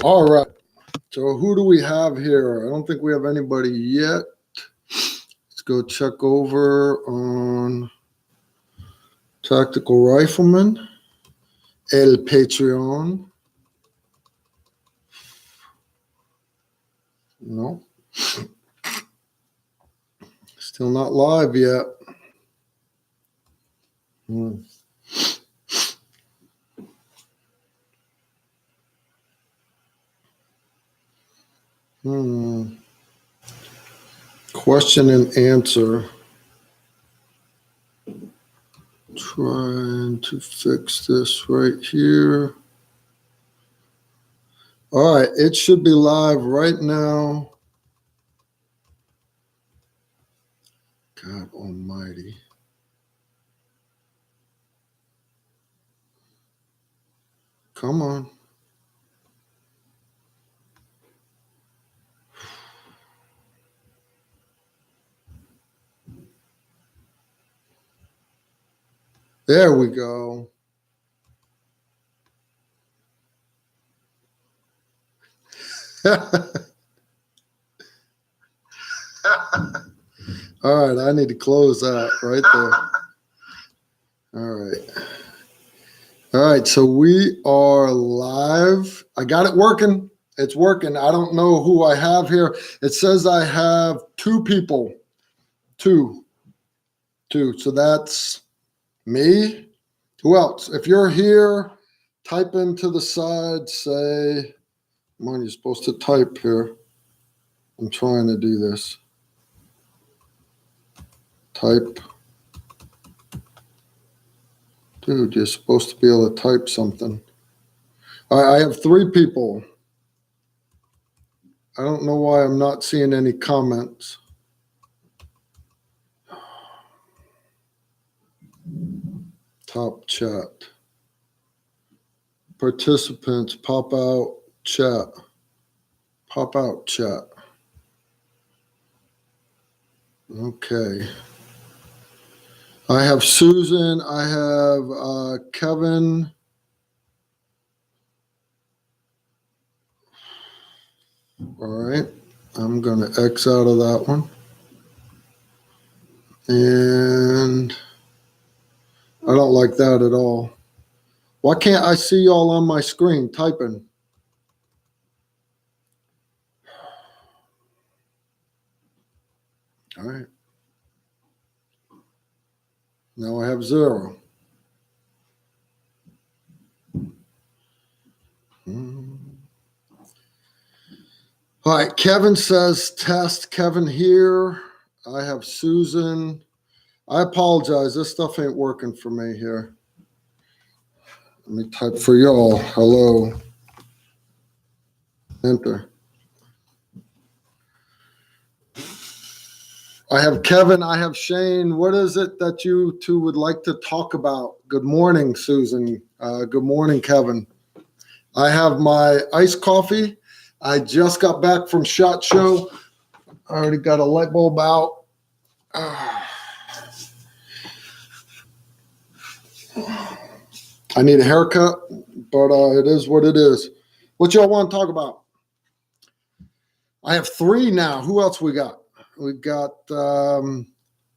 All right. So who do we have here? I don't think we have anybody yet. Let's go check over on Tactical Rifleman, El Patreon. No. Still not live yet. Question and answer. Trying to fix this right here. All right, it should be live right now. God almighty. Come on. There we go. All right, I need to close that right there. All right. All right, so we are live. I got it working. It's working. I don't know who I have here. It says I have two people. Two. So that's me. Who else? If you're here, type into the side, say, come on, you're supposed to type here. I'm trying to do this. Type. Dude, you're supposed to be able to type something. All right, I have three people. I don't know why I'm not seeing any comments. Top chat. Participants, pop out chat. Pop out chat. Okay. I have Susan. I have Kevin. All right. I'm going to X out of that one. And I don't like that at all. Why can't I see y'all on my screen typing? All right. Now I have 0. All right, Kevin says test. Kevin here. I have Susan. I apologize. This stuff ain't working for me here. Let me type for y'all. Hello. Enter. I have Kevin. I have Shane. What is it that you two would like to talk about? Good morning, Susan. Good morning, Kevin. I have my iced coffee. I just got back from SHOT Show. I already got a light bulb out. I need a haircut, but it is what it is. What y'all want to talk about? I have 3 now. Who else we got? We got,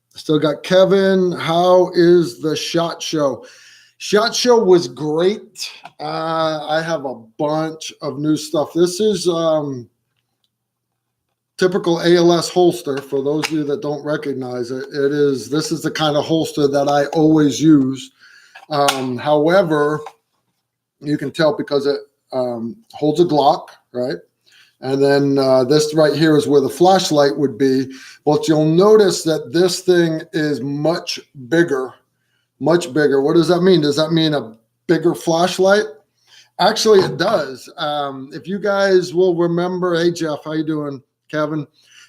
still got Kevin. How is the SHOT Show? SHOT Show was great. I have a bunch of new stuff. This is typical ALS holster. For those of you that don't recognize it, this is the kind of holster that I always use. However, you can tell because it holds a Glock, right? And then this right here is where the flashlight would be. But you'll notice that this thing is much bigger. Much bigger. What does that mean? Does that mean a bigger flashlight? Actually, it does. If you guys will remember, hey, Jeff, how you doing? Kevin?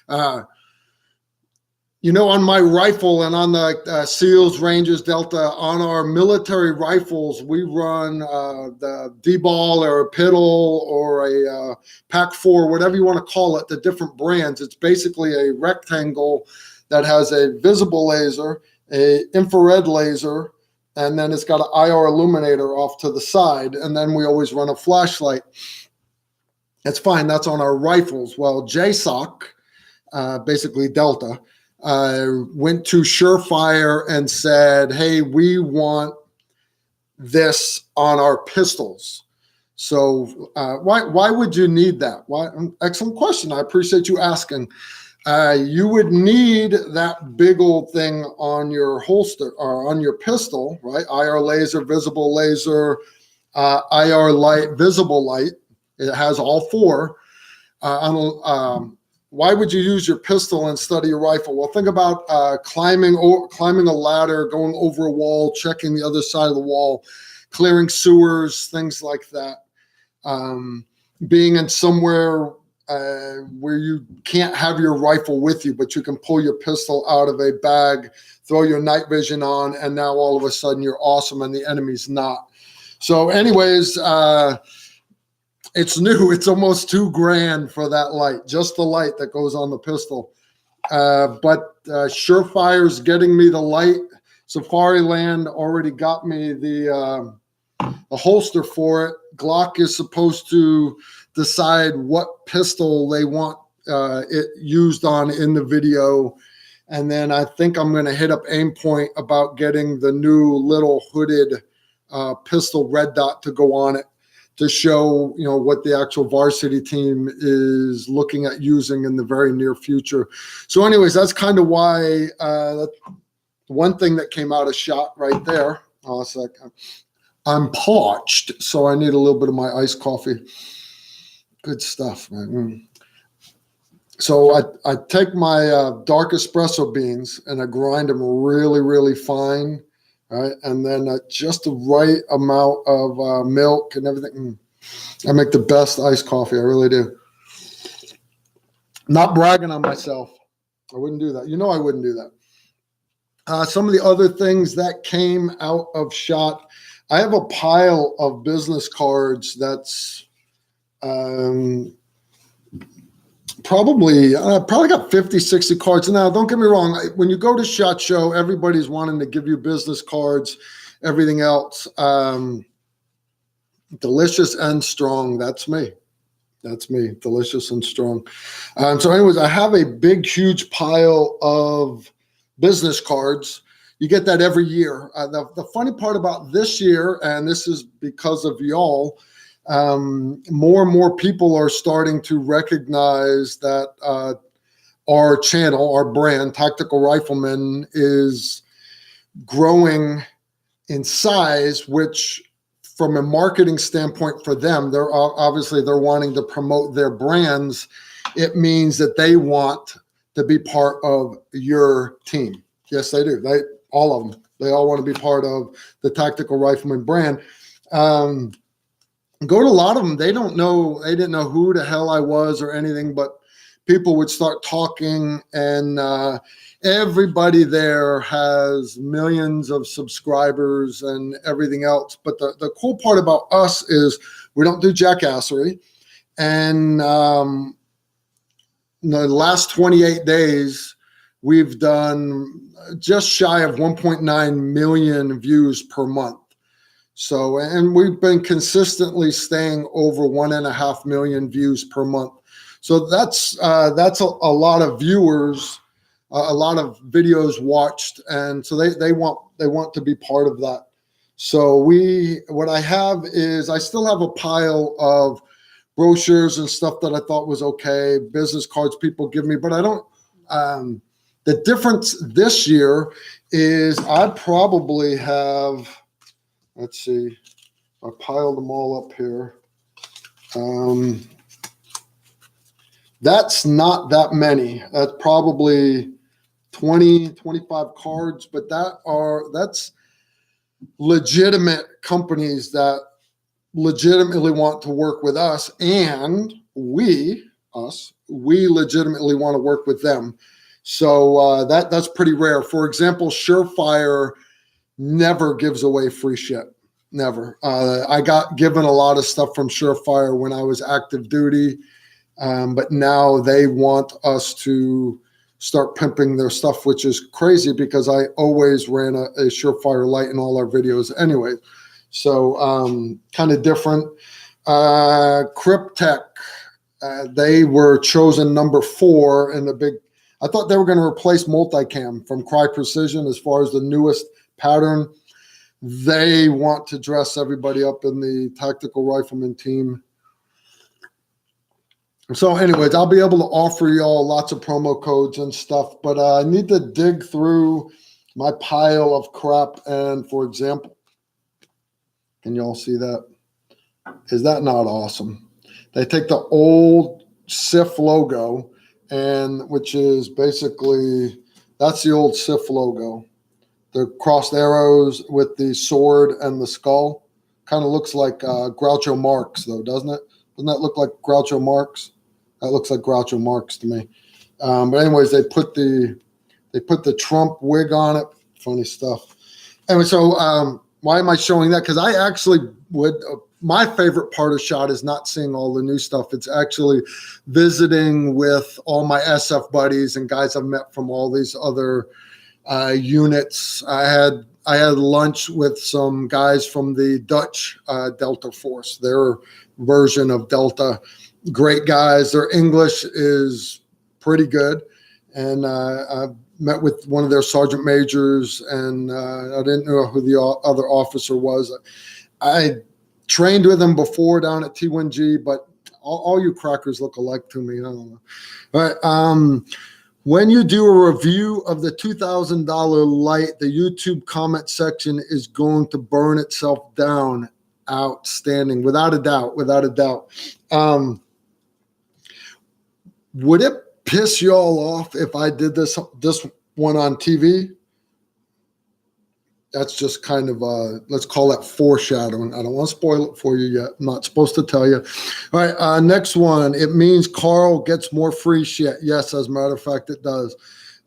On my rifle and on the SEALs, Rangers, Delta, on our military rifles, we run the D-Ball or a Piddle or a PAC-4, whatever you want to call it, the different brands. It's basically a rectangle that has a visible laser, a infrared laser, and then it's got an IR illuminator off to the side, and then we always run a flashlight. That's fine. That's on our rifles. Well, JSOC, basically Delta, went to Surefire and said, hey, we want this on our pistols. So why would you need that? Why? Excellent question. I appreciate you asking. You would need that big old thing on your holster or on your pistol, right? IR laser, visible laser, IR light, visible light. It has all four. Why would you use your pistol instead of your rifle? Well, think about climbing a ladder, going over a wall, checking the other side of the wall, clearing sewers, things like that. Being in somewhere where you can't have your rifle with you, but you can pull your pistol out of a bag, throw your night vision on, and now all of a sudden you're awesome and the enemy's not. So anyways, it's new. It's almost $2,000 for that light, just the light that goes on the pistol. But Surefire's getting me the light. Safariland already got me the holster for it. Glock is supposed to decide what pistol they want it used on in the video. And then I think I'm going to hit up Aimpoint about getting the new little hooded pistol red dot to go on it to show, what the actual varsity team is looking at using in the very near future. So anyways, that's kind of why one thing that came out of SHOT right there. Oh, a second. I'm parched, so I need a little bit of my iced coffee. Good stuff, man. So I take my dark espresso beans and I grind them really, really fine, right? And then just the right amount of milk and everything. I make the best iced coffee. I really do. Not bragging on myself. I wouldn't do that. I wouldn't do that. Some of the other things that came out of SHOT. I have a pile of business cards that's probably got 50, 60 cards. Now, don't get me wrong. When you go to SHOT Show, everybody's wanting to give you business cards, everything else. Delicious and strong. That's me. Delicious and strong. So anyways, I have a big, huge pile of business cards. You get that every year. The funny part about this year, and this is because of y'all, more and more people are starting to recognize that our channel, our brand, Tactical Rifleman, is growing in size, which from a marketing standpoint for them, they're wanting to promote their brands. It means that they want to be part of your team. Yes, they do. All of them. They all want to be part of the Tactical Rifleman brand. Go to a lot of them. They didn't know who the hell I was or anything, but people would start talking, and everybody there has millions of subscribers and everything else. But the cool part about us is we don't do jackassery. And in the last 28 days, we've done just shy of 1.9 million views per month. So, and we've been consistently staying over 1.5 million views per month. So that's a lot of viewers, a lot of videos watched, and so they want to be part of that. So what I have is I still have a pile of brochures and stuff that I thought was okay, business cards people give me, but I don't. The difference this year is I probably have, let's see, I piled them all up here. That's not that many. That's probably 20, 25 cards, but that's legitimate companies that legitimately want to work with us, and we legitimately want to work with them. So that's pretty rare. For example, Surefire never gives away free shit. Never. I got given a lot of stuff from Surefire when I was active duty, but now they want us to start pimping their stuff, which is crazy because I always ran a Surefire light in all our videos anyway. So kind of different. Cryptek, they were chosen number 4 in the big. I thought they were going to replace Multicam from Cry Precision as far as the newest pattern. They want to dress everybody up in the tactical rifleman team. So anyways, I'll be able to offer y'all lots of promo codes and stuff, but I need to dig through my pile of crap. And for example, can y'all see that? Is that not awesome? They take the old SIF logo, and which is basically, that's the old SIF logo. The crossed arrows with the sword and the skull. Kind of looks like Groucho Marx though, doesn't it? Doesn't that look like Groucho Marx? That looks like Groucho Marx to me. But anyways, they put the Trump wig on it. Funny stuff. Anyway, so why am I showing that? Because I actually would. My favorite part of SHOT is not seeing all the new stuff. It's actually visiting with all my SF buddies and guys I've met from all these other units. I had lunch with some guys from the Dutch Delta Force, their version of Delta. Great guys. Their English is pretty good. And I met with one of their sergeant majors, and I didn't know who the other officer was. I trained with him before down at T1G, but all you crackers look alike to me. I don't know. All right. When you do a review of the $2,000 light, the YouTube comment section is going to burn itself down. Outstanding. Without a doubt. Without a doubt. Would it piss y'all off if I did this one on TV? That's just kind of, let's call that foreshadowing. I don't want to spoil it for you yet. I'm not supposed to tell you. All right, next one. It means Carl gets more free shit. Yes, as a matter of fact, it does.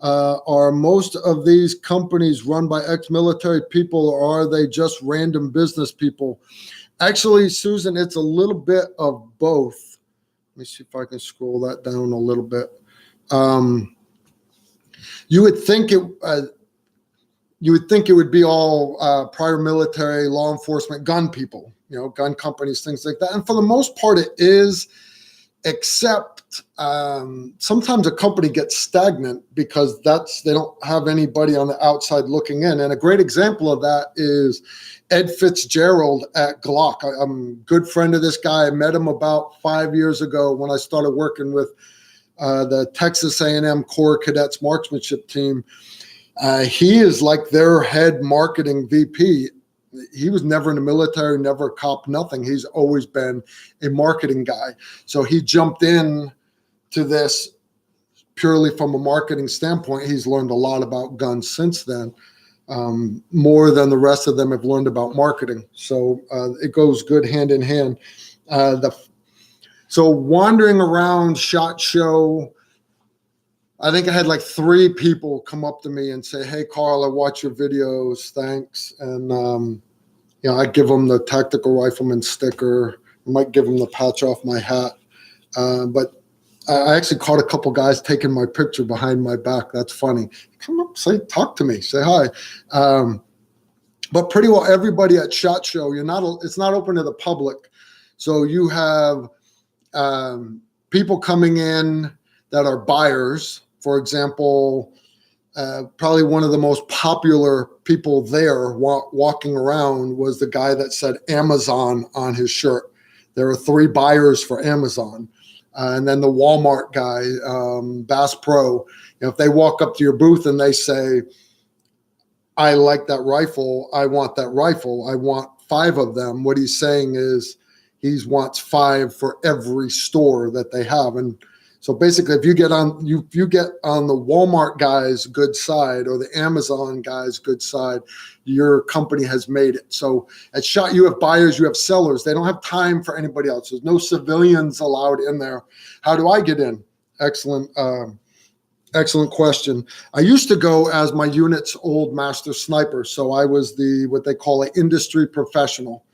Are most of these companies run by ex-military people, or are they just random business people? Actually, Susan, it's a little bit of both. Let me see if I can scroll that down a little bit. You would think it would be all prior military, law enforcement, gun people, gun companies, things like that. And for the most part, it is, except sometimes a company gets stagnant because they don't have anybody on the outside looking in. And a great example of that is Ed Fitzgerald at Glock. I'm a good friend of this guy. I met him about 5 years ago when I started working with the Texas A&M Corps Cadets Marksmanship Team. He is like their head marketing VP. He was never in the military, never a cop, nothing. He's always been a marketing guy. So he jumped in to this purely from a marketing standpoint. He's learned a lot about guns since then, more than the rest of them have learned about marketing. So it goes good hand in hand. So wandering around SHOT Show, I think I had like 3 people come up to me and say, "Hey, Carl, I watch your videos. Thanks." And, I give them the tactical rifleman sticker. I might give them the patch off my hat. But I actually caught a couple guys taking my picture behind my back. That's funny. Come up, talk to me, say hi. But pretty well everybody at SHOT Show, it's not open to the public. So you have people coming in that are buyers. For example, probably one of the most popular people there walking around was the guy that said Amazon on his shirt. There are 3 buyers for Amazon. And then the Walmart guy, Bass Pro, if they walk up to your booth and they say, "I like that rifle, I want that rifle, I want 5 of them," what he's saying is he wants 5 for every store that they have. And so basically, if you get on the Walmart guy's good side or the Amazon guy's good side, your company has made it. So at SHOT, you have buyers, you have sellers. They don't have time for anybody else. There's no civilians allowed in there. How do I get in? Excellent question. I used to go as my unit's old master sniper. So I was what they call an industry professional.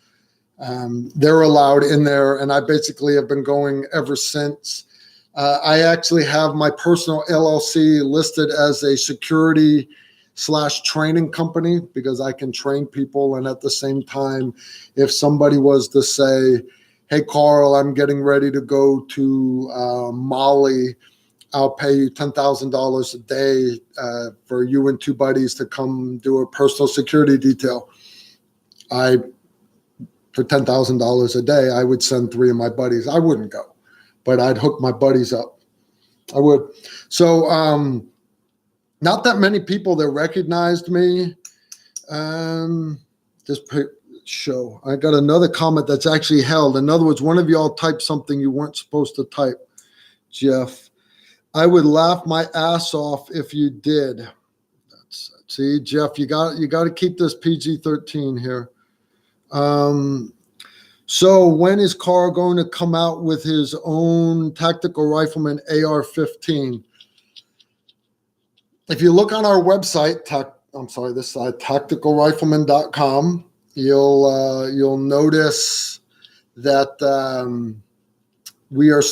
They're allowed in there, and I basically have been going ever since. I actually have my personal LLC listed as a security/training company because I can train people. And at the same time, if somebody was to say, hey, Carl, I'm getting ready to go to Mali, I'll pay you $10,000 a day for you and two buddies to come do a personal security detail. For $10,000 a day, I would send three of my buddies. I wouldn't go, but I'd hook my buddies up. I would. So not that many people that recognized me. Show. I got another comment that's actually held. In other words, one of y'all typed something you weren't supposed to type, Jeff. I would laugh my ass off if you did. See, Jeff, you got to keep this PG-13 here. So when is Carl going to come out with his own tactical rifleman AR-15? If you look on our website, tacticalrifleman.com, you'll notice that we are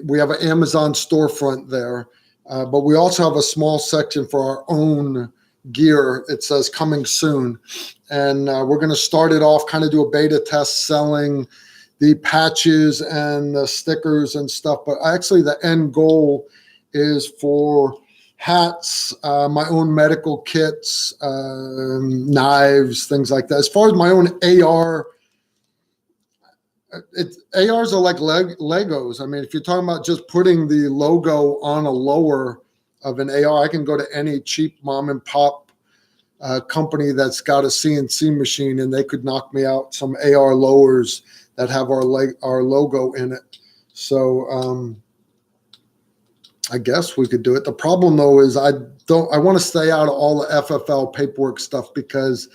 we have an Amazon storefront there, but we also have a small section for our own gear. It says coming soon. And we're going to start it off, kind of do a beta test selling the patches and the stickers and stuff. But actually the end goal is for hats, my own medical kits, knives, things like that. As far as my own AR, ARs are like Legos. I mean, if you're talking about just putting the logo on a lower of an AR, I can go to any cheap mom and pop company that's got a CNC machine and they could knock me out some AR lowers that have our logo in it. So I guess we could do it. The problem though is I want to stay out of all the FFL paperwork stuff because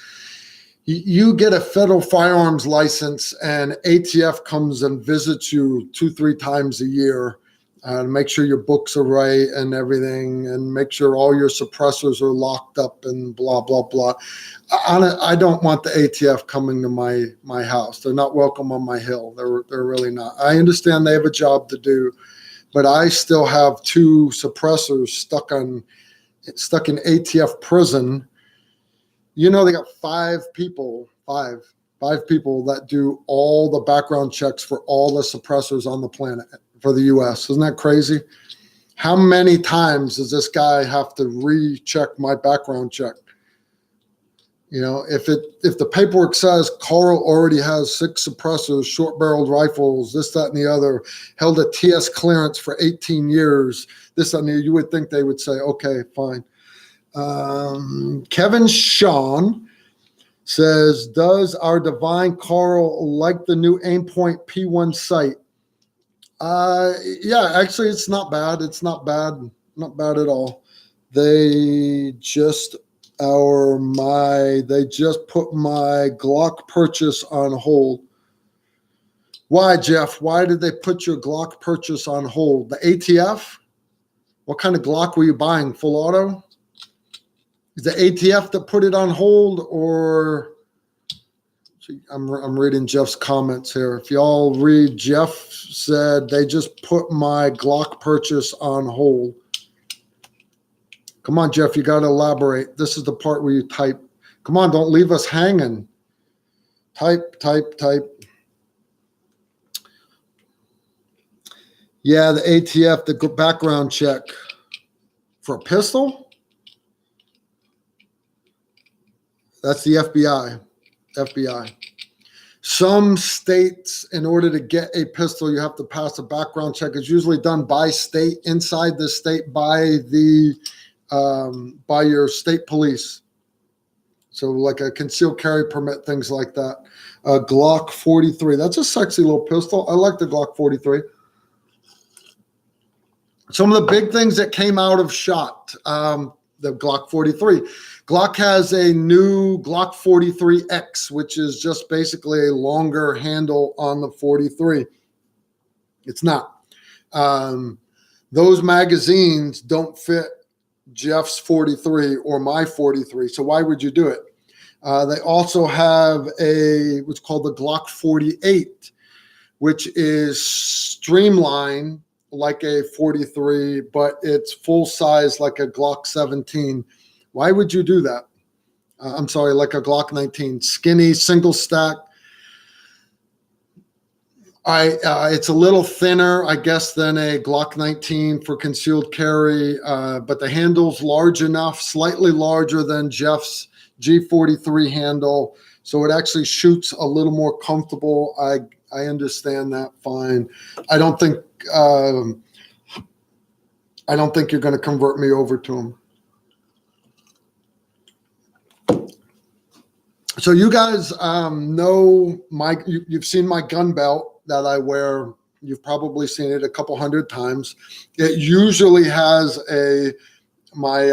you get a federal firearms license and ATF comes and visits you 2-3 times a year to make sure your books are right and everything and make sure all your suppressors are locked up and blah, blah, blah. I don't want the ATF coming to my house. They're not welcome on my hill. They're really not. I understand they have a job to do, but I still have 2 suppressors stuck in ATF prison. You know, they got 5 people that do all the background checks for all the suppressors on the planet for the U.S. Isn't that crazy? How many times does this guy have to recheck my background check? You know, if the paperwork says Carl already has 6 suppressors, short-barreled rifles, this, that, and the other, held a TS clearance for 18 years, this, that, and the other, you would think they would say, okay, fine. Kevin Sean says, does our divine Carl like the new Aimpoint P1 sight? Yeah, actually it's not bad. It's not bad at all. They just put my Glock purchase on hold. Why, Jeff? Why did they put your Glock purchase on hold? The ATF? What kind of Glock were you buying? Full auto? Is the ATF that put it on hold, or I'm reading Jeff's comments here. If y'all read, Jeff said they just put my Glock purchase on hold. Come on, Jeff, you got to elaborate. This is the part where you type. Come on, don't leave us hanging. Type. Yeah, the ATF, the background check for a pistol. That's the FBI. Some states, in order to get a pistol, you have to pass a background check. It's usually done by state, inside the state, by your state police. So like a concealed carry permit, things like that. Glock 43. That's a sexy little pistol. I like the Glock 43. Some of the big things that came out of SHOT, the Glock 43. Glock has a new Glock 43X, which is just basically a longer handle on the 43. It's not. Those magazines don't fit Jeff's 43 or my 43. So why would you do it? They also have what's called the Glock 48, which is streamlined like a 43, but it's full size like a Glock 17. Why would you do that? I'm sorry, like a Glock 19, skinny, single stack. It's a little thinner, I guess, than a Glock 19 for concealed carry, but the handle's large enough, slightly larger than Jeff's G43 handle, so it actually shoots a little more comfortable. I understand that fine. I don't think you're going to convert me over to him. So you guys know you've seen my gun belt that I wear. You've probably seen it a couple hundred times. It usually has my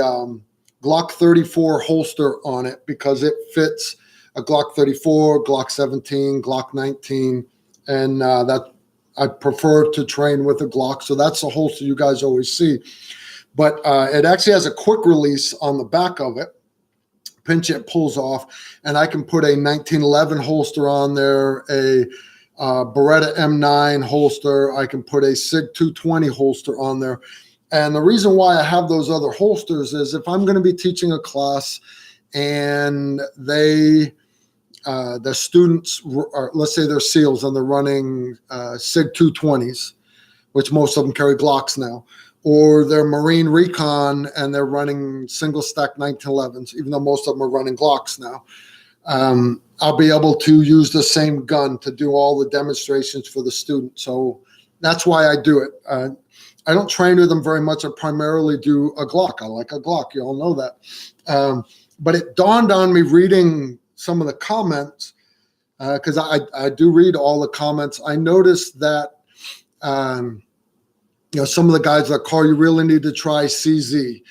Glock 34 holster on it because it fits a Glock 34, Glock 17, Glock 19, and that I prefer to train with a Glock. So that's the holster you guys always see. But it actually has a quick release on the back of it. Pinch it, pulls off, and I can put a 1911 holster on there, a Beretta M9 holster. I can put a SIG 220 holster on there. And the reason why I have those other holsters is if I'm going to be teaching a class and the students, let's say they're SEALs and they're running SIG 220s, which most of them carry Glocks now, or they're Marine Recon and they're running single stack 1911s, even though most of them are running Glocks now. I'll be able to use the same gun to do all the demonstrations for the student. So that's why I do it. I don't train with them very much. I primarily do a Glock. I like a Glock. You all know that. But it dawned on me reading some of the comments, because I do read all the comments. I noticed that some of the guys like, Carl, you really need to try CZ.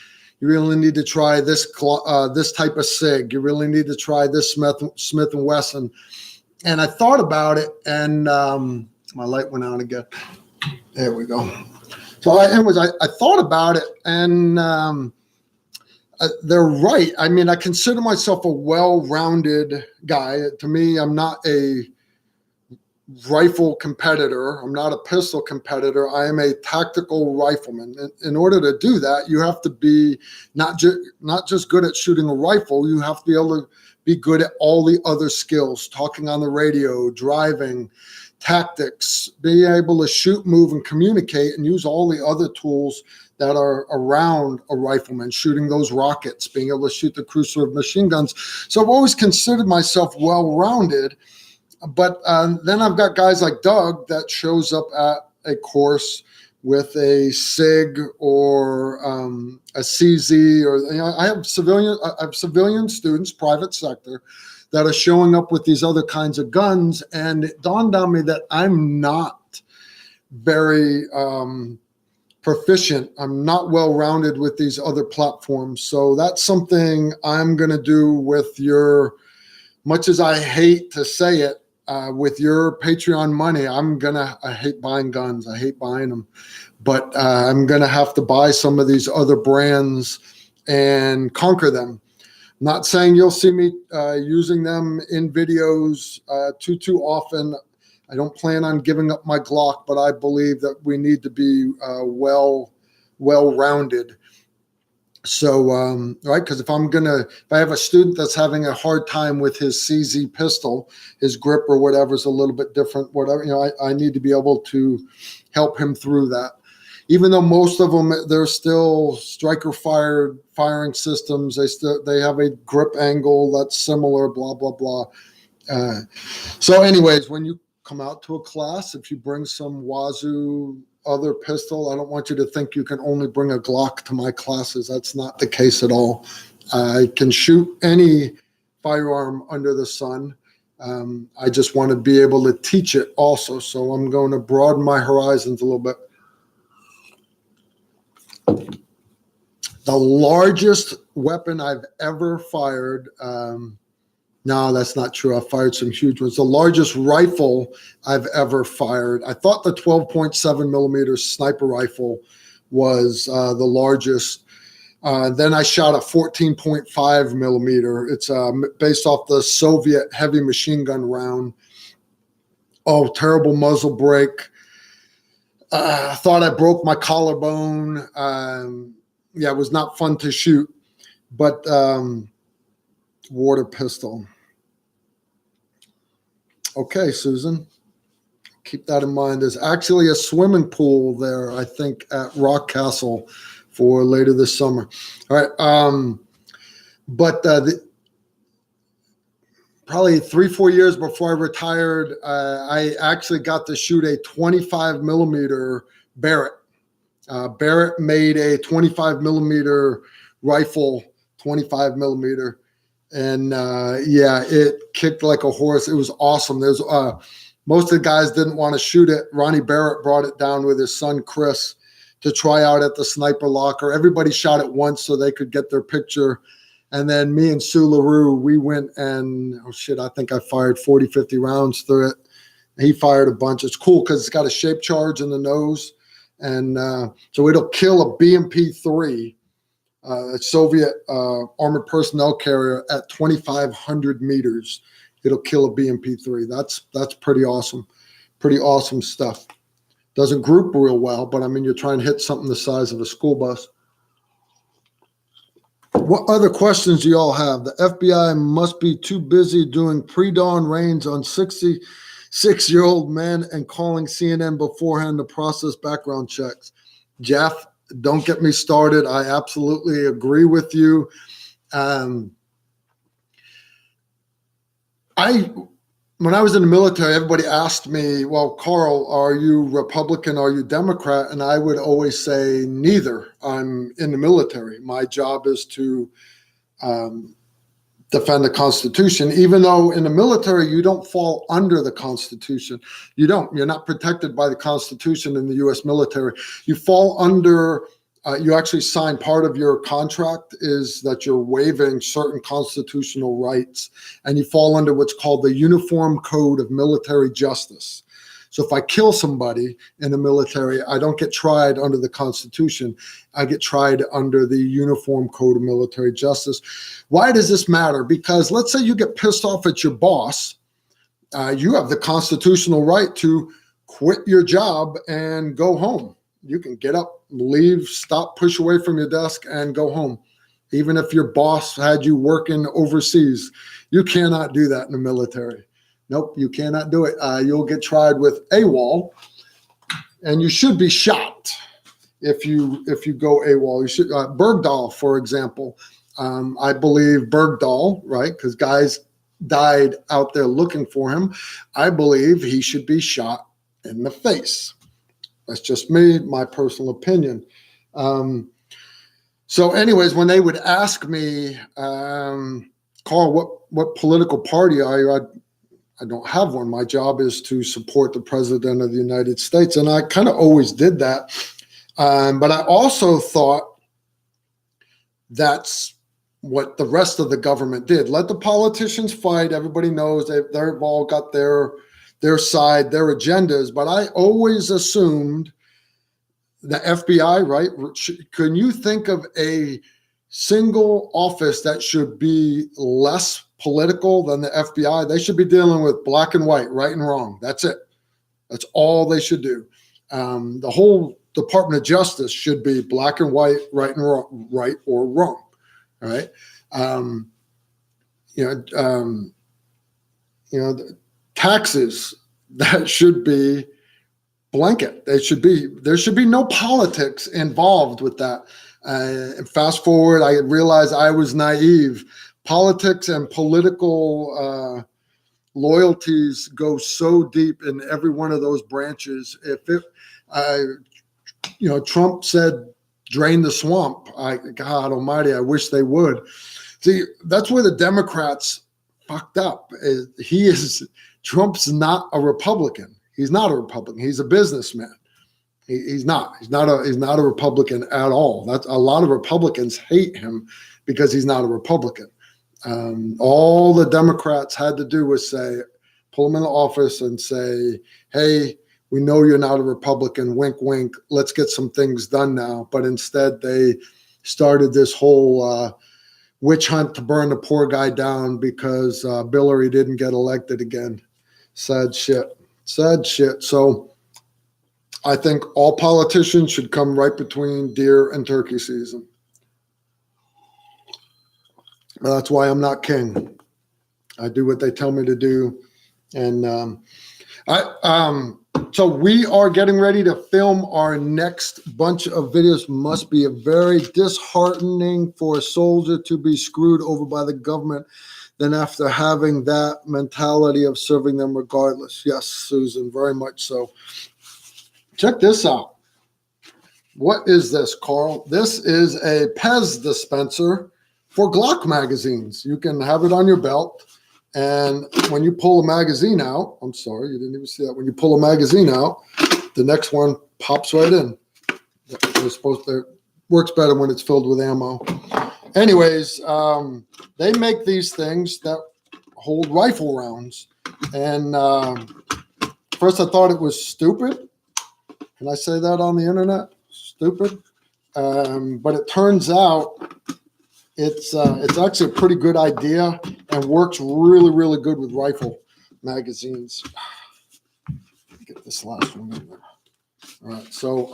You really need to try this type of SIG. You really need to try this Smith & Wesson. And I thought about it, and my light went out again. There we go. So I thought about it, and they're right. I mean, I consider myself a well-rounded guy. To me, I'm not a rifle competitor. I'm not a pistol competitor. I am a tactical rifleman. In order to do that, you have to be not just good at shooting a rifle. You have to be able to be good at all the other skills, talking on the radio, driving, tactics, being able to shoot, move, and communicate, and use all the other tools that are around a rifleman, shooting those rockets, being able to shoot the cruiser of machine guns. So I've always considered myself well-rounded. But then I've got guys like Doug that shows up at a course with a SIG or a CZ, or I have civilian students, private sector, that are showing up with these other kinds of guns, and it dawned on me that I'm not very proficient. I'm not well-rounded with these other platforms. So that's something I'm going to do with your, much as I hate to say it, with your Patreon money. I hate buying guns. I hate buying them, but I'm going to have to buy some of these other brands and conquer them. Not saying you'll see me using them in videos too often. I don't plan on giving up my Glock, but I believe that we need to be well-rounded. So, right, because if I have a student that's having a hard time with his CZ pistol, his grip or whatever is a little bit different, whatever, I need to be able to help him through that. Even though most of them, they're still striker firing systems, they have a grip angle that's similar, blah, blah, blah. So anyways, when you come out to a class, if you bring some Wazoo other pistol, I don't want you to think you can only bring a Glock to my classes. That's not the case at all. I can shoot any firearm under the sun. I just want to be able to teach it also. So I'm going to broaden my horizons a little bit. The largest weapon I've ever fired, no, that's not true. I've fired some huge ones. The largest rifle I've ever fired, I thought the 12.7 millimeter sniper rifle was the largest. Then I shot a 14.5 millimeter. It's based off the Soviet heavy machine gun round. Oh, terrible muzzle brake. I thought I broke my collarbone. Yeah, it was not fun to shoot, but water pistol. Okay, Susan, keep that in mind. There's actually a swimming pool there, I think, at Rock Castle for later this summer. All right. But probably 3-4 years before I retired, I actually got to shoot a 25 millimeter Barrett. Barrett made a 25 millimeter rifle, 25 millimeter. And yeah, it kicked like a horse. It was awesome. There's most of the guys didn't want to shoot it. Ronnie Barrett brought it down with his son, Chris, to try out at the sniper locker. Everybody shot it once so they could get their picture. And then me and Sue LaRue, we went and, oh shit, I think I fired 40, 50 rounds through it. He fired a bunch. It's cool because it's got a shape charge in the nose. And so it'll kill a BMP-3, a Soviet armored personnel carrier at 2,500 meters. It'll kill a BMP-3. That's pretty awesome. Pretty awesome stuff. Doesn't group real well, but I mean, you're trying to hit something the size of a school bus. What other questions do y'all have? The FBI must be too busy doing pre-dawn raids on 66-year-old men and calling CNN beforehand to process background checks. Jeff, don't get me started. I absolutely agree with you. When I was in the military, everybody asked me, well, Carl, are you Republican? Are you Democrat? And I would always say neither. I'm in the military. My job is to defend the Constitution, even though in the military, you don't fall under the Constitution. You don't. You're not protected by the Constitution in the U.S. military. You fall under, you actually sign, part of your contract is that you're waiving certain constitutional rights, and you fall under what's called the Uniform Code of Military Justice. So if I kill somebody in the military, I don't get tried under the Constitution. I get tried under the Uniform Code of Military Justice. Why does this matter? Because let's say you get pissed off at your boss. You have the constitutional right to quit your job and go home. You can get up, leave, stop, push away from your desk, and go home. Even if your boss had you working overseas, you cannot do that in the military. Nope, you cannot do it. You'll get tried with AWOL, and you should be shot if you go AWOL. You should Bergdahl, for example. I believe Bergdahl, right? Because guys died out there looking for him. I believe he should be shot in the face. That's just me, my personal opinion. So, anyways, when they would ask me, Carl, what political party are you? I don't have one. My job is to support the President of the United States. And I kind of always did that. But I also thought that's what the rest of the government did. Let the politicians fight. Everybody knows they've all got their side, their agendas. But I always assumed the FBI, right? Can you think of a single office that should be less political than the FBI? They should be dealing with black and white, right and wrong. That's it. That's all they should do. The whole Department of Justice should be black and white, right and wrong, right or wrong. All right. Taxes, that should be blanket. There should be no politics involved with that. Fast forward, I realized I was naive. Politics and political loyalties go so deep in every one of those branches. Trump said, drain the swamp. God almighty, I wish they would. See, that's where the Democrats fucked up. Trump's not a Republican. He's not a Republican. He's a businessman. He's not a Republican at all. That's a lot of Republicans hate him because he's not a Republican. All the Democrats had to do was pull him in the office and say, hey, we know you're not a Republican, wink, wink, let's get some things done now. But instead they started this whole witch hunt to burn the poor guy down because Hillary didn't get elected again. Sad shit. So I think all politicians should come right between deer and turkey season. That's why I'm not king. I do what they tell me to do. And so we are getting ready to film our next bunch of videos. Must be a very disheartening for a soldier to be screwed over by the government than after having that mentality of serving them regardless. Yes, Susan, very much so. Check this out. What is this, Carl? This is a Pez dispenser for Glock magazines. You can have it on your belt. And when you pull a magazine out, I'm sorry, you didn't even see that. When you pull a magazine out, the next one pops right in. It's supposed to, works better when it's filled with ammo. Anyways, they make these things that hold rifle rounds. And first I thought it was stupid. Can I say that on the internet? Stupid. But it turns out it's actually a pretty good idea and works really, really good with rifle magazines. Get this last one in there. All right. So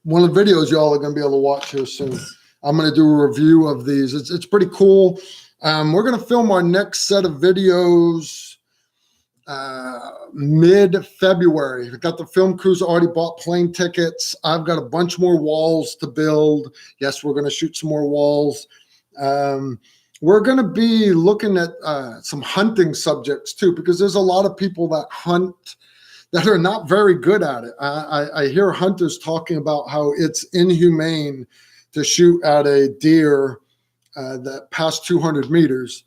one of the videos y'all are going to be able to watch here soon. I'm going to do a review of these. It's pretty cool. We're going to film our next set of videos mid-February. We've got the film crews already bought plane tickets. I've got a bunch more walls to build. Yes, we're going to shoot some more walls. We're going to be looking at some hunting subjects too, because there's a lot of people that hunt that are not very good at it. I hear hunters talking about how it's inhumane to shoot at a deer that past 200 meters.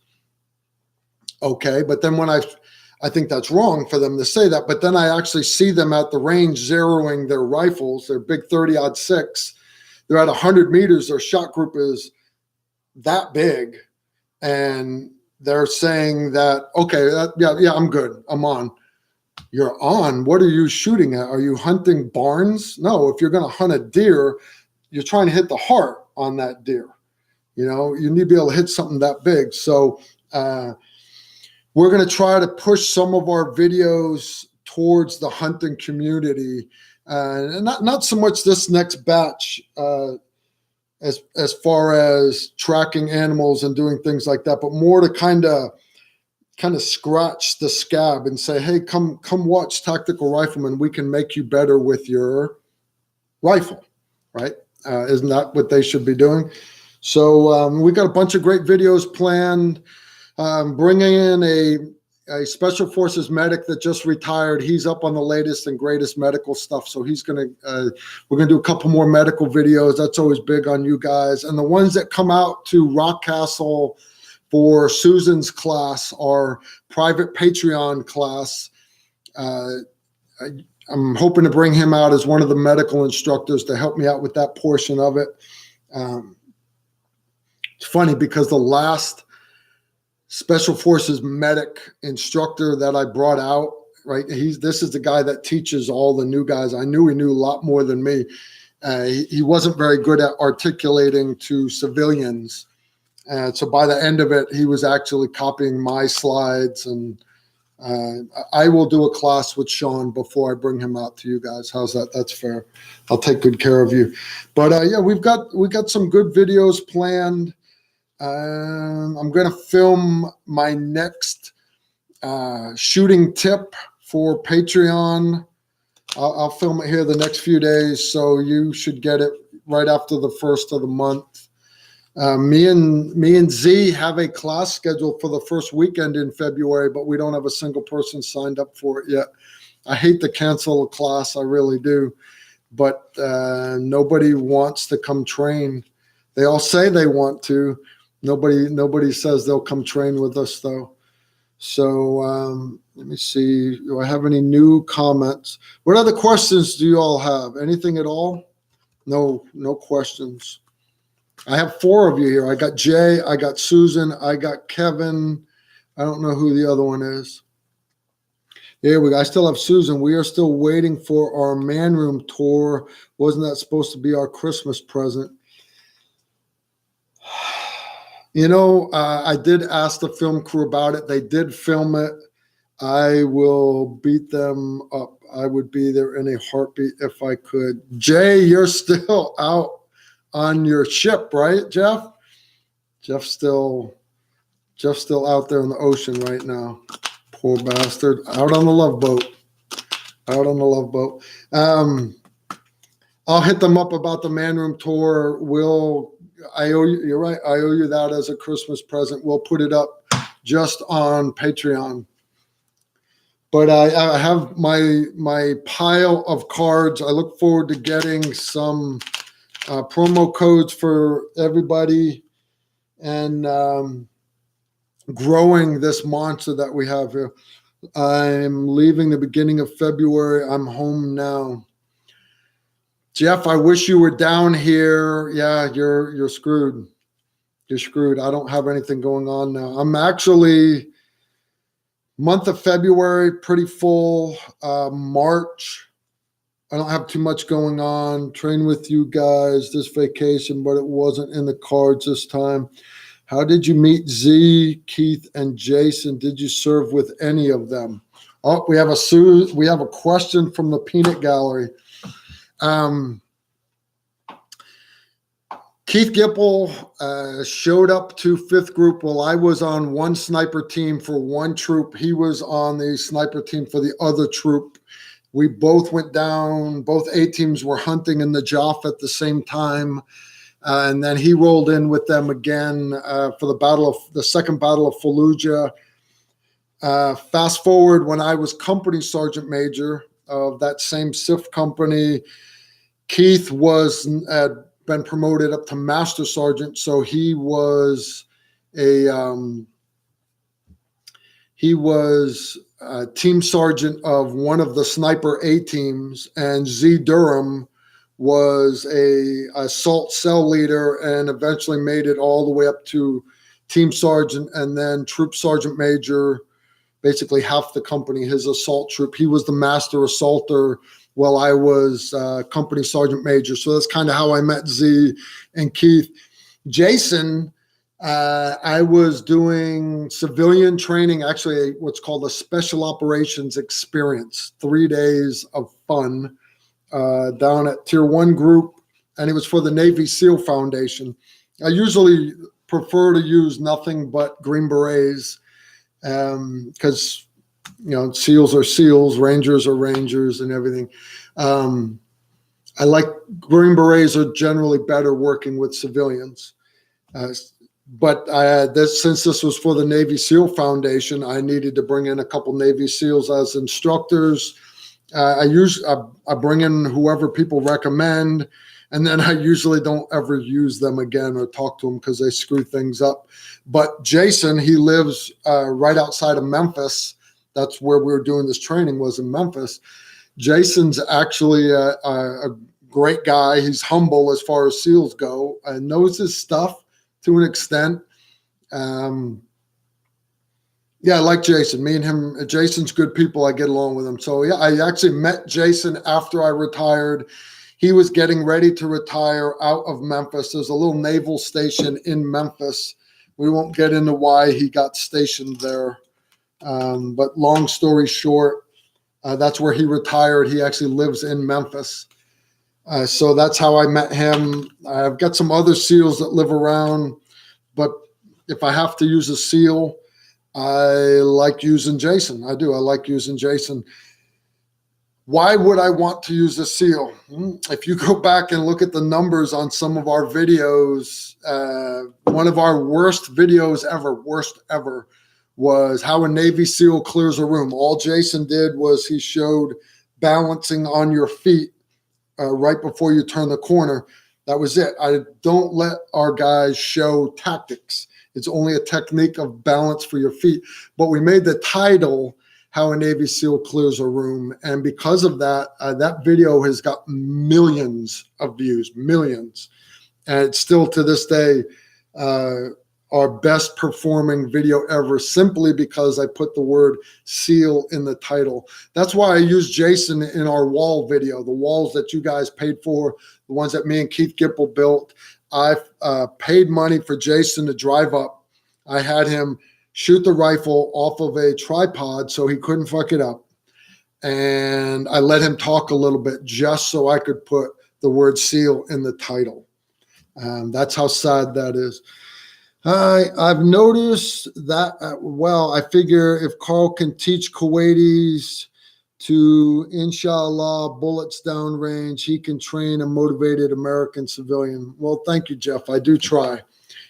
Okay, but then when I think that's wrong for them to say that, but then I actually see them at the range zeroing their rifles, their big 30-06. They're at 100 meters. Their shot group is that big. And they're saying that, okay, yeah, I'm good. I'm on. You're on. What are you shooting at? Are you hunting barns? No, if you're going to hunt a deer, you're trying to hit the heart on that deer. You know, you need to be able to hit something that big. So, we're going to try to push some of our videos towards the hunting community, and not so much this next batch as far as tracking animals and doing things like that, but more to kind of scratch the scab and say, hey, come watch Tactical Rifleman. We can make you better with your rifle, right? Isn't that what they should be doing? So we got a bunch of great videos planned. Bringing in a Special Forces medic that just retired. He's up on the latest and greatest medical stuff. So he's going to, we're going to do a couple more medical videos. That's always big on you guys. And the ones that come out to Rockcastle for Susan's class, our private Patreon class. I'm hoping to bring him out as one of the medical instructors to help me out with that portion of it. It's funny because the last Special Forces medic instructor that I brought out, right? This is the guy that teaches all the new guys. I knew he knew a lot more than me. He wasn't very good at articulating to civilians. So by the end of it, he was actually copying my slides. And I will do a class with Sean before I bring him out to you guys. How's that? That's fair. I'll take good care of you. But yeah, we got some good videos planned. I'm going to film my next shooting tip for Patreon. I'll film it here the next few days, so you should get it right after the first of the month. Me and Z have a class scheduled for the first weekend in February, but we don't have a single person signed up for it yet. I hate to cancel a class, I really do, but nobody wants to come train. They all say they want to. Nobody says they'll come train with us though. So let me see. Do I have any new comments? What other questions do you all have? Anything at all? No questions. I have 4 of you here. I got Jay, I got Susan, I got Kevin. I don't know who the other one is. Here we go. I still have Susan. We are still waiting for our man room tour. Wasn't that supposed to be our Christmas present? You know, I did ask the film crew about it. They did film it. I will beat them up. I would be there in a heartbeat if I could. Jay, you're still out on your ship, right, Jeff? Jeff's still out there in the ocean right now. Poor bastard. Out on the Love Boat. Out on the Love Boat. I'll hit them up about the Man Room tour. I owe you, you're right. I owe you that as a Christmas present. We'll put it up just on Patreon. But I have my pile of cards. I look forward to getting some promo codes for everybody and growing this monster that we have here. I'm leaving the beginning of February. I'm home now. Jeff, I wish you were down here. Yeah, you're screwed. You're screwed. I don't have anything going on now. I'm actually month of February, pretty full. March, I don't have too much going on. Train with you guys this vacation, but it wasn't in the cards this time. How did you meet Z, Keith, and Jason? Did you serve with any of them? Oh, we have a question from the Peanut Gallery. Keith Gipple showed up to 5th Group while I was on one sniper team for one troop. He was on the sniper team for the other troop. We both went down. Both A teams were hunting in the Joff at the same time. And then he rolled in with them again for the second battle of Fallujah. Fast forward, when I was company sergeant major of that same SIF company, Keith had been promoted up to master sergeant, so he was a team sergeant of one of the sniper A teams, and Z Durham was a assault cell leader and eventually made it all the way up to team sergeant and then troop sergeant major, basically half the company, his assault troop. He was the master assaulter while I was company sergeant major. So that's kind of how I met Z and Keith. Jason, I was doing civilian training, actually what's called a special operations experience, 3 days of fun down at Tier 1 Group, and it was for the Navy SEAL Foundation. I usually prefer to use nothing but Green Berets because SEALs are SEALs, Rangers are Rangers, and everything. I like Green Berets are generally better working with civilians. But since this was for the Navy SEAL Foundation, I needed to bring in a couple Navy SEALs as instructors. I bring in whoever people recommend, and then I usually don't ever use them again or talk to them because they screw things up. But Jason, he lives right outside of Memphis. That's where we were doing this training, was in Memphis. Jason's actually a great guy. He's humble as far as SEALs go and knows his stuff to an extent. Yeah, I like Jason. Me and him, Jason's good people. I get along with him. So yeah, I actually met Jason after I retired. He was getting ready to retire out of Memphis. There's a little naval station in Memphis. We won't get into why he got stationed there. But long story short, that's where he retired. He actually lives in Memphis. So that's how I met him. I've got some other SEALs that live around, but if I have to use a SEAL, I like using Jason. I do. I like using Jason. Why would I want to use a SEAL? If you go back and look at the numbers on some of our videos, one of our worst ever, was how a Navy SEAL clears a room. All Jason did was he showed balancing on your feet right before you turn the corner. That was it. I don't let our guys show tactics. It's only a technique of balance for your feet. But we made the title How a Navy SEAL Clears a Room. And because of that, that video has got millions of views, millions. And it's still to this day our best performing video ever, simply because I put the word SEAL in the title. That's why I use Jason in our wall video, the walls that you guys paid for, the ones that me and Keith Gipple built. I paid money for Jason to drive up. I had him shoot the rifle off of a tripod so he couldn't fuck it up. And I let him talk a little bit just so I could put the word SEAL in the title. That's how sad that is. I've noticed that, I figure if Carl can teach Kuwaitis to, inshallah, bullets downrange, he can train a motivated American civilian. Well, thank you, Jeff. I do try.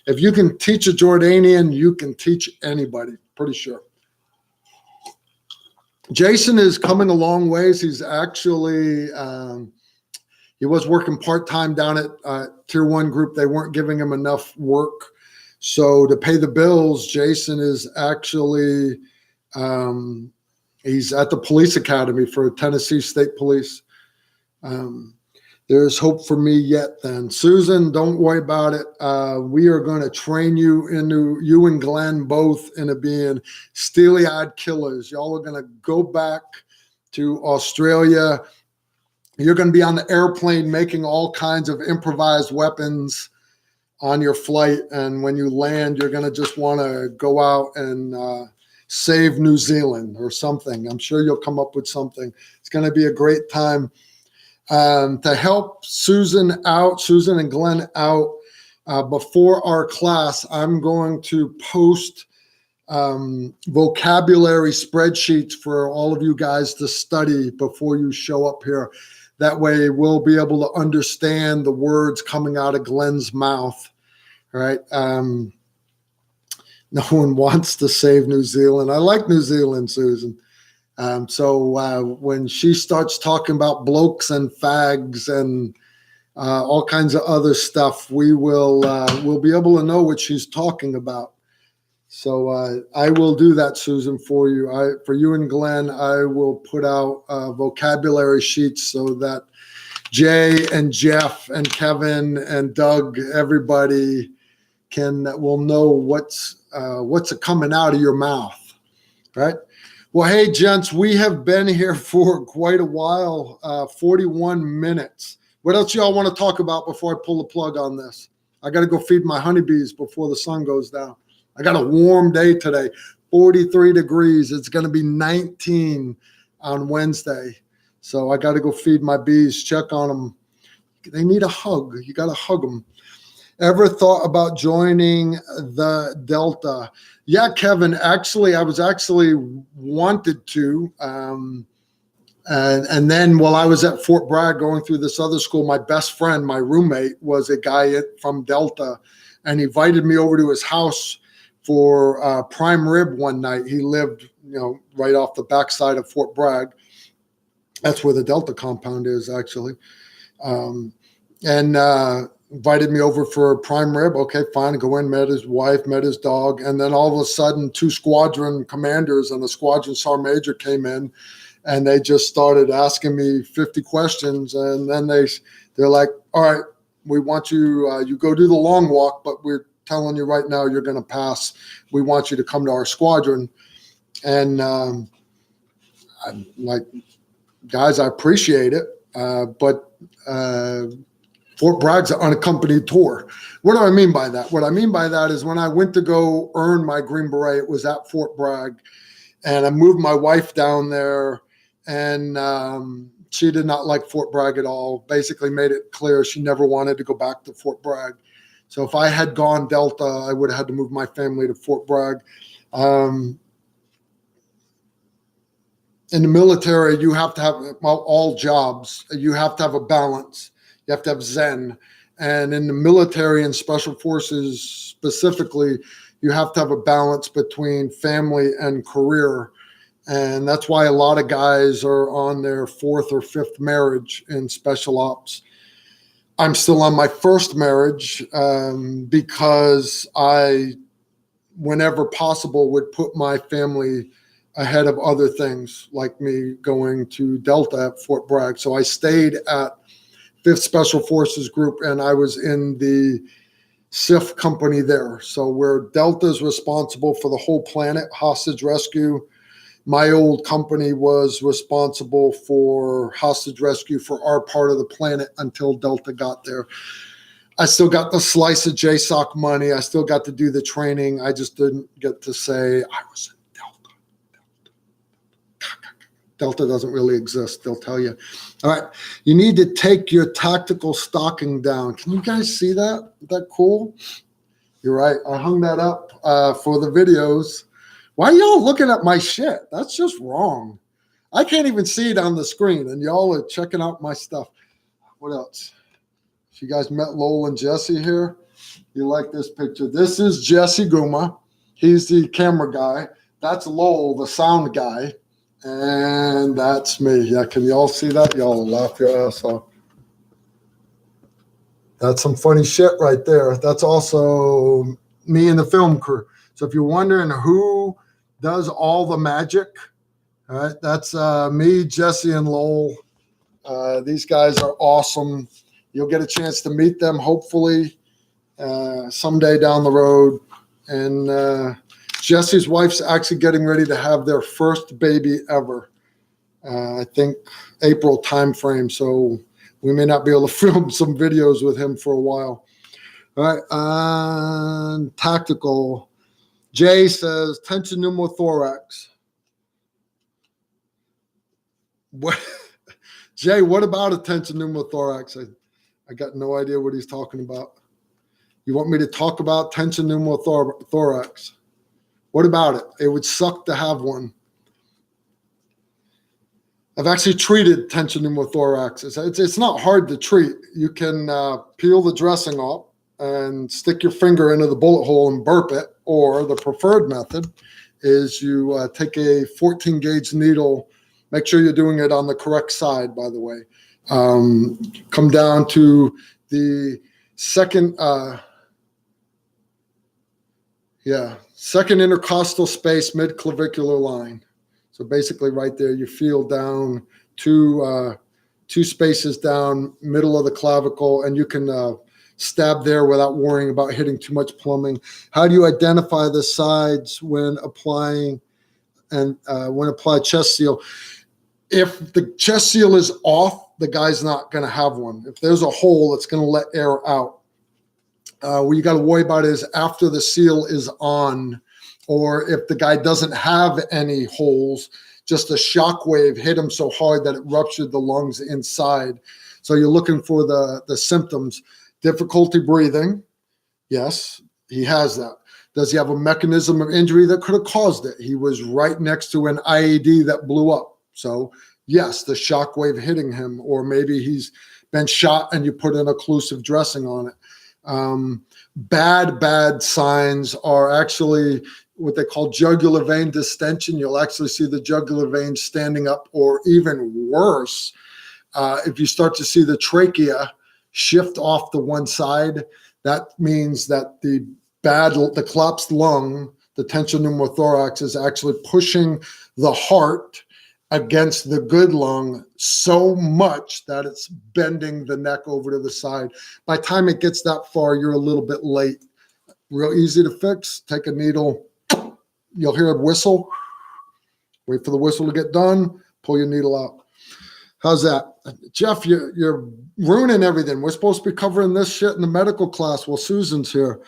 If you can teach a Jordanian, you can teach anybody, pretty sure. Jason is coming a long ways. He's actually, he was working part-time down at Tier 1 Group. They weren't giving him enough work. So to pay the bills, Jason is actually, he's at the police academy for Tennessee State Police. There's hope for me yet then. Susan, don't worry about it. We are going to train you and Glenn both into being steely-eyed killers. Y'all are going to go back to Australia. You're going to be on the airplane making all kinds of improvised weapons on your flight. And when you land, you're going to just want to go out and save New Zealand or something. I'm sure you'll come up with something. It's going to be a great time. To help Susan and Glenn out before our class, I'm going to post vocabulary spreadsheets for all of you guys to study before you show up here. That way we'll be able to understand the words coming out of Glenn's mouth, right? No one wants to save New Zealand. I like New Zealand, Susan. So when she starts talking about blokes and fags and all kinds of other stuff, we'll be able to know what she's talking about. So I will do that, Susan, for you. For you and Glenn, I will put out vocabulary sheets so that Jay and Jeff and Kevin and Doug, everybody will know what's coming out of your mouth, right? Well, hey, gents, we have been here for quite a while, 41 minutes. What else y'all want to talk about before I pull the plug on this? I got to go feed my honeybees before the sun goes down. I got a warm day today, 43 degrees. It's going to be 19 on Wednesday. So I got to go feed my bees, check on them. They need a hug. You got to hug them. Ever thought about joining the Delta? Yeah, Kevin, actually, I was actually wanted to. And then while I was at Fort Bragg going through this other school, my best friend, my roommate, was a guy from Delta, and he invited me over to his house for prime rib one night. He lived, right off the backside of Fort Bragg. That's where the Delta compound is, actually. Invited me over for prime rib. Okay, fine. Go in, met his wife, met his dog. And then all of a sudden, 2 squadron commanders and a squadron sergeant major came in, and they just started asking me 50 questions. And then they're like, all right, we want you, you go do the long walk, but we're telling you right now you're going to pass. We want you to come to our squadron. And I'm like, guys, I appreciate it, but Fort Bragg's an unaccompanied tour. What do I mean by that? What I mean by that is when I went to go earn my Green Beret, it was at Fort Bragg, and I moved my wife down there, and she did not like Fort Bragg at all. Basically made it clear she never wanted to go back to Fort Bragg. So if I had gone Delta, I would have had to move my family to Fort Bragg. In the military, you have to have all jobs. You have to have a balance. You have to have Zen. And in the military and special forces specifically, you have to have a balance between family and career. And that's why a lot of guys are on their 4th or 5th marriage in special ops. I'm still on my 1st marriage because I, whenever possible, would put my family ahead of other things, like me going to Delta at Fort Bragg. So I stayed at 5th Special Forces Group, and I was in the SIF company there. So where Delta is responsible for the whole planet, hostage rescue, my old company was responsible for hostage rescue for our part of the planet until Delta got there. I still got the slice of JSOC money. I still got to do the training. I just didn't get to say I was in Delta. Delta doesn't really exist. They'll tell you. All right. You need to take your tactical stocking down. Can you guys see that? Is that cool? You're right. I hung that up for the videos. Why are y'all looking at my shit? That's just wrong. I can't even see it on the screen, and y'all are checking out my stuff. What else? You guys met Lowell and Jesse here. You like this picture. This is Jesse Guma. He's the camera guy. That's Lowell, the sound guy. And that's me. Yeah, can y'all see that? Y'all laugh your ass off. That's some funny shit right there. That's also me and the film crew. So if you're wondering who does all the magic, all right, that's me, Jesse, and Lowell. These guys are awesome. You'll get a chance to meet them, hopefully, someday down the road. And Jesse's wife's actually getting ready to have their first baby ever. I think April timeframe. So we may not be able to film some videos with him for a while. All right. Tactical. Jay says tension pneumothorax. What? Jay, what about a tension pneumothorax? I got no idea what he's talking about. You want me to talk about tension pneumothorax? What about it? It would suck to have one. I've actually treated tension pneumothorax. It's not hard to treat. You can peel the dressing off and stick your finger into the bullet hole and burp it. Or the preferred method is you take a 14 gauge needle. Make sure you're doing it on the correct side, by the way. Come down to the second intercostal space, mid-clavicular line. So basically right there, you feel down two spaces down, middle of the clavicle, and you can stab there without worrying about hitting too much plumbing. How do you identify the sides when applying chest seal? If the chest seal is off, the guy's not going to have one. If there's a hole, it's going to let air out. What you got to worry about is after the seal is on, or if the guy doesn't have any holes, just a shock wave hit him so hard that it ruptured the lungs inside. So you're looking for the symptoms. Difficulty breathing. Yes, he has that. Does he have a mechanism of injury that could have caused it? He was right next to an IED that blew up. So yes, the shock wave hitting him, or maybe he's been shot and you put an occlusive dressing on it. Bad signs are actually what they call jugular vein distension. You'll actually see the jugular vein standing up, or even worse, if you start to see the trachea shift off to one side, that means that the collapsed lung, the tension pneumothorax, is actually pushing the heart against the good lung so much that it's bending the neck over to the side. By the time it gets that far, you're a little bit late. Real easy to fix. Take a needle. You'll hear a whistle. Wait for the whistle to get done. Pull your needle out. How's that? Jeff, you're ruining everything. We're supposed to be covering this shit in the medical class. Well, Susan's here.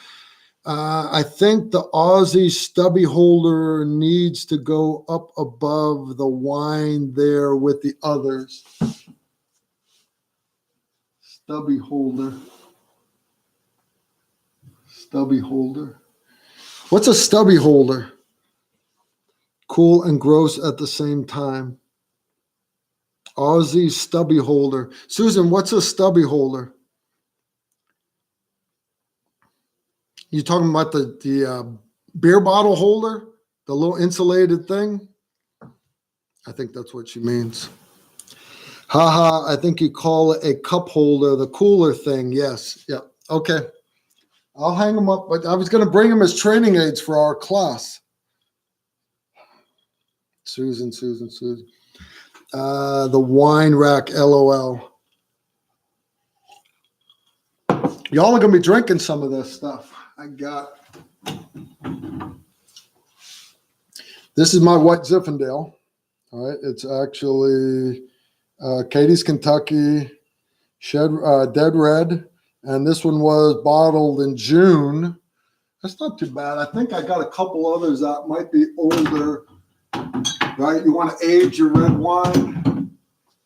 I think the Aussie stubby holder needs to go up above the wine there with the others. Stubby holder. Stubby holder. What's a stubby holder? Cool and gross at the same time. Aussie stubby holder. Susan, what's a stubby holder? You talking about the beer bottle holder? The little insulated thing? I think that's what she means. Haha, I think you call it a cup holder, the cooler thing. Yes. Yep. Okay. I'll hang them up, but I was going to bring them as training aids for our class. Susan. The wine rack, LOL. Y'all are going to be drinking some of this stuff. This is my white Zinfandel. All right. It's actually Katie's Kentucky, Dead Red, And this one was bottled in June. That's not too bad. I think I got a couple others that might be older, right? You want to age your red wine.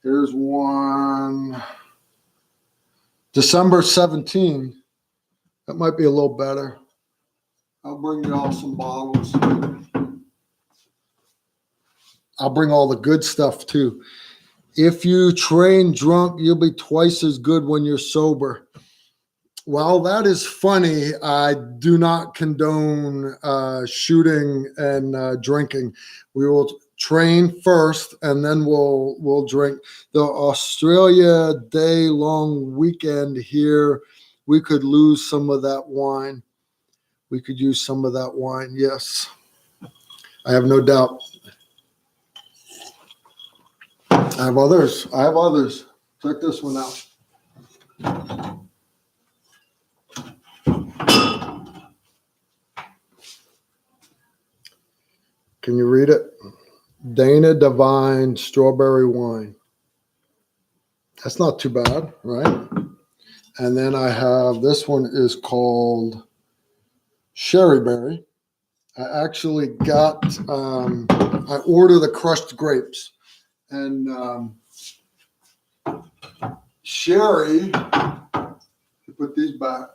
Here's one, December 17. That might be a little better. I'll bring you all some bottles. I'll bring all the good stuff too. If you train drunk, you'll be twice as good when you're sober. Well, that is funny. I do not condone shooting and drinking. We will train first, and then we'll drink. The Australia day-long weekend here, we could lose some of that wine. We could use some of that wine. Yes, I have no doubt. I have others. Check this one out. Can you read it? Dana Divine strawberry wine. That's not too bad, right? And then I have, this one is called Sherry Berry. I actually got, I ordered the crushed grapes. And sherry, put these back.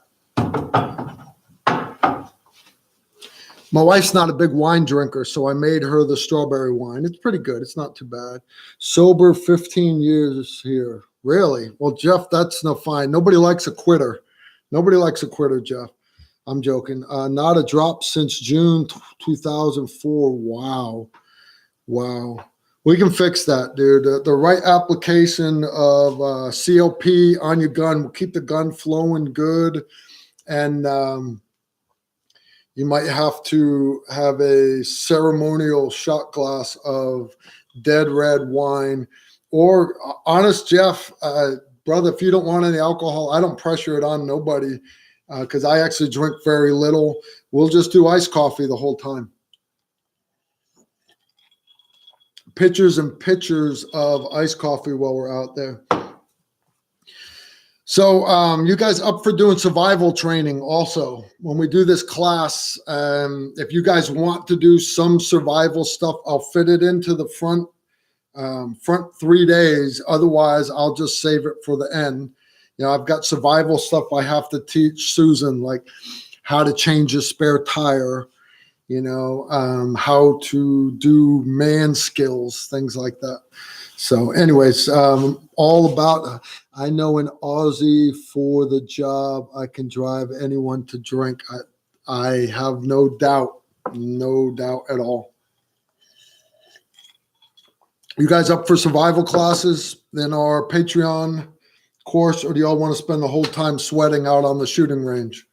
My wife's not a big wine drinker, so I made her the strawberry wine. It's pretty good. It's not too bad. Sober 15 years here. Really? Well, Jeff, that's no fine. Nobody likes a quitter. Nobody likes a quitter, Jeff. I'm joking. Not a drop since June 2004. Wow. We can fix that, dude. The right application of CLP on your gun will keep the gun flowing good. And you might have to have a ceremonial shot glass of dead red wine. Or honest, Jeff, brother, if you don't want any alcohol, I don't pressure it on nobody because I actually drink very little. We'll just do iced coffee the whole time. Pitchers and pitchers of iced coffee while we're out there. So you guys up for doing survival training also? When we do this class, if you guys want to do some survival stuff, I'll fit it into the front 3 days. Otherwise, I'll just save it for the end. You know, I've got survival stuff I have to teach Susan, like how to change a spare tire, you know, how to do man skills, things like that. So anyways, all about, I know an Aussie for the job. I can drive anyone to drink. I have no doubt at all. You guys up for survival classes in our Patreon course, or do y'all want to spend the whole time sweating out on the shooting range?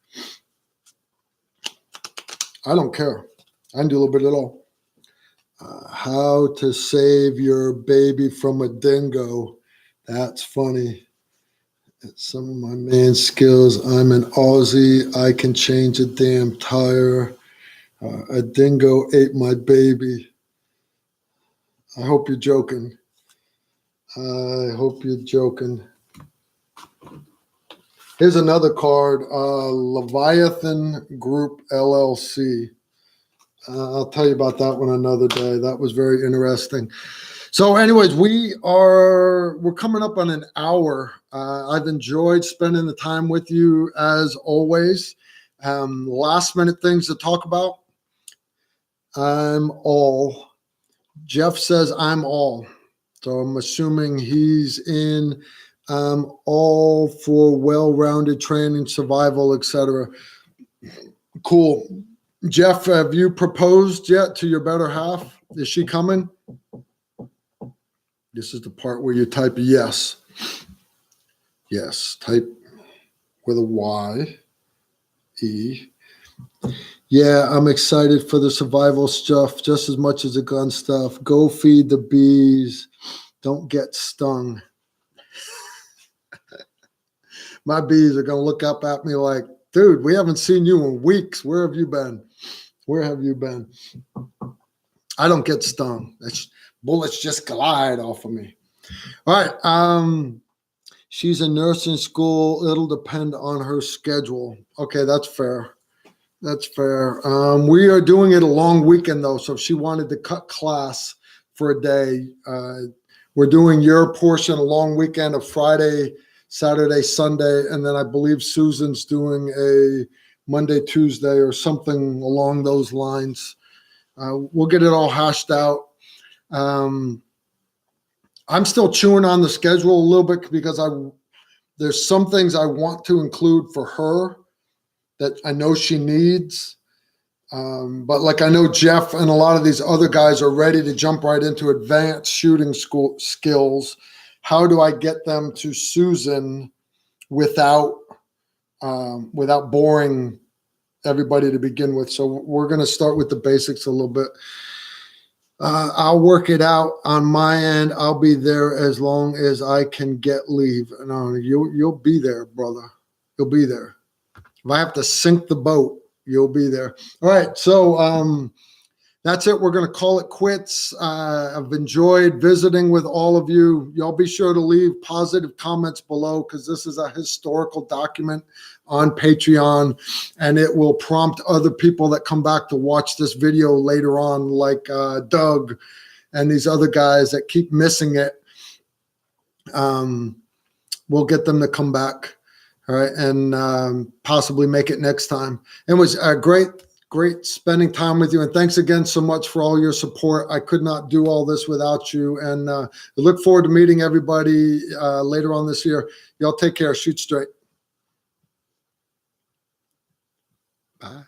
I don't care. I can do a little bit of it all. How to save your baby from a dingo. That's funny. That's some of my main skills. I'm an Aussie. I can change a damn tire. A dingo ate my baby. I hope you're joking. Here's another card, Leviathan Group LLC. I'll tell you about that one another day. That was very interesting. So anyways, we're coming up on an hour. I've enjoyed spending the time with you as always. Last minute things to talk about. I'm all. Jeff says I'm all. So I'm assuming he's in all for well-rounded training, survival, etc. Cool. Jeff, have you proposed yet to your better half? Is she coming? This is the part where you type yes. Yes, type with a Y, E. Yeah, I'm excited for the survival stuff just as much as the gun stuff. Go feed the bees. Don't get stung. My bees are going to look up at me like, dude, we haven't seen you in weeks. Where have you been? I don't get stung. Bullets just glide off of me. All right. She's in nursing school. It'll depend on her schedule. Okay, that's fair. That's fair. We are doing it a long weekend though, so if she wanted to cut class for a day, we're doing your portion a long weekend of Friday, Saturday, Sunday, and then I believe Susan's doing a Monday, Tuesday, or something along those lines. We'll get it all hashed out. I'm still chewing on the schedule a little bit because there's some things I want to include for her that I know she needs. But like I know Jeff and a lot of these other guys are ready to jump right into advanced shooting school skills. How do I get them to Susan without boring everybody to begin with? So we're going to start with the basics a little bit. I'll work it out on my end. I'll be there as long as I can get leave. No, you'll be there, brother. You'll be there. If I have to sink the boat, you'll be there. All right. So that's it. We're going to call it quits. I've enjoyed visiting with all of you. Y'all be sure to leave positive comments below because this is a historical document on Patreon, and it will prompt other people that come back to watch this video later on, like Doug and these other guys that keep missing it. We'll get them to come back. All right, and possibly make it next time. It was great spending time with you, and thanks again so much for all your support. I could not do all this without you, and I look forward to meeting everybody later on this year. Y'all take care. Shoot straight. Bye.